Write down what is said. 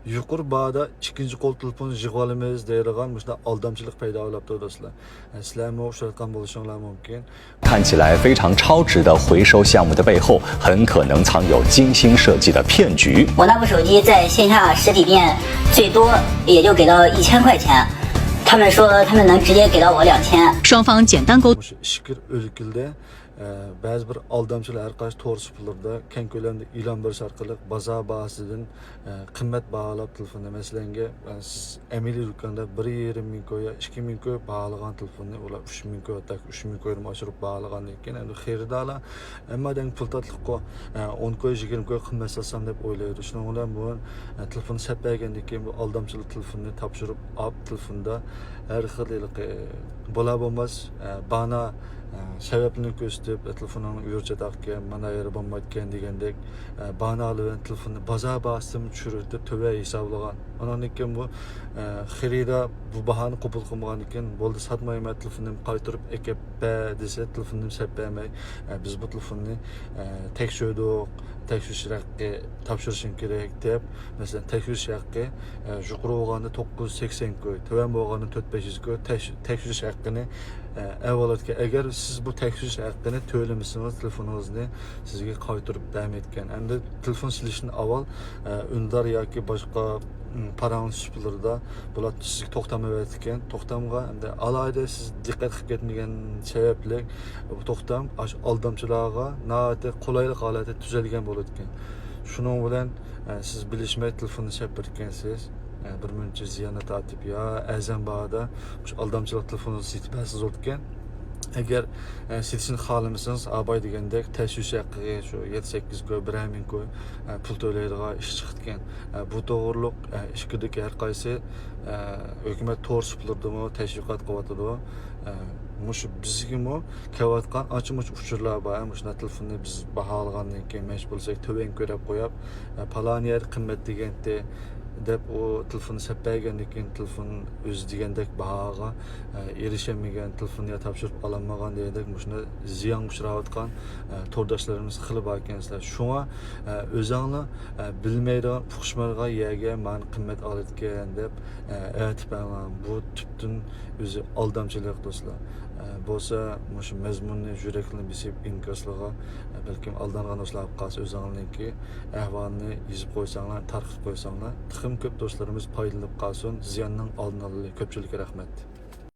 yuqori bahada ikkinchi qo'l telefon yig'ib olamiz deydigan shunday aldamchilik paydo bo'libdi do'stlar. Sizlarmi uchratgan bo'lishinglar mumkin. 看起来非常超值的回收项目的背后，很可能藏有精心设计的骗局。我那部手机在线下实体店最多也就给到1000块钱，他们说他们能直接给到我2000。双方简单沟。 ishkir o'likildi. Ba'zi bir aldamchilar har qaysi to'g'ri suplarida keng ko'lamda e'lon berish orqali bozor bahosidan qimmat baholab telefonni masalanga siz amaliy do'konda 1,5 ming ko'ya 2 ming ko'ya baholagan telefonni ular 3 ming ko'ya 3 ming ko'ya oshirib baholagandan keyin endi xaridorlar hammadan pul tatliqqa 10 ko'ya 20 ko'ya qimmat solsam deb o'ylaydi. Shuning bilan bu telefonni sotmagandan keyin bu aldamchilik telefonni topshirib olib telefonda har xil bo'la bo'lmas bana sebepini gösterip telefonun uyurca takken, mana yeri bombayken degandek banalı ve telefonu baza bastım çürütüp töbe hesablagan. Ondan iken bu xirida bu bahanı qabul qilmagan ekan, bo'ldi satmayman telefonimni qaytarib ekib desa telefonimni sepmay. Biz bu telefonni tekshirdik, tekshirish haqqi topshirishim kerak deb, masalan tekshirish haqqi yuqori bo'lganda 980 ko'y, tuvan bo'lganda 4500 ko'y tekshirish haqqini avvalotga agar siz bu tekshirish haqqini to'lamasangiz telefoningizni sizga qaytarib bermaydigan. Endi telefon silishdan avval undar yoki boshqa parangiz suplarida bular sizga to'xtamayotgan to'xtamga endi alayda siz diqqat qilib ketmagan sababli bu to'xtam aldamchilarga nihoyatda qulaylik holatda tuzalgan bo'ladigan. Shuning bilan siz bilishmay telefonni chaqirgansiz bir muncha ziyonni tatib ya azam bahada shu aldamchilik telefoningizni sitibasiz o'tgan. Agar silishni xohlamasangiz abay degandek tashvish haqqiga shu 7-8 ko'y 1 ming ko'y pul to'laydigan ish chiqgan. Bu to'g'riliq ishkidagi har qaysi hukumat to'g'ri suplardimi tashviqot qilyotdi. Mushu bizgimi kelayotgan ochmoch uchurlar bor. Shuna telefonni biz baholagandan keyin mesh bo'lsak to'ban ko'rib qo'yib palon yer qimmat deganda deb o telefonni sotmagandan keyin telefon o'zi degandek bahoga erishamagan, telefonga topshirib ololmagan deydek shuna ziyon uchrayotgan to'rdoshlarimiz xili bor ekansizlar. Shunga o'zinglar bilmaydigan fuqishmarga yerga mani qimmat olayotgan deb aytibman. Bu tubdan o'zi aldamchilik do'stlar. Bo'lsa shu mazmunni yurakni bisib inkaslaga balkim aldangan do'stlar qolsa o'zinglarniki ahvolni yozib qo'ysanglar, tarqib qo'ysanglar, tixim ko'p do'stlarimiz foydalanib qolsin, ziyonning oldini oladi. Ko'pchilikka rahmat.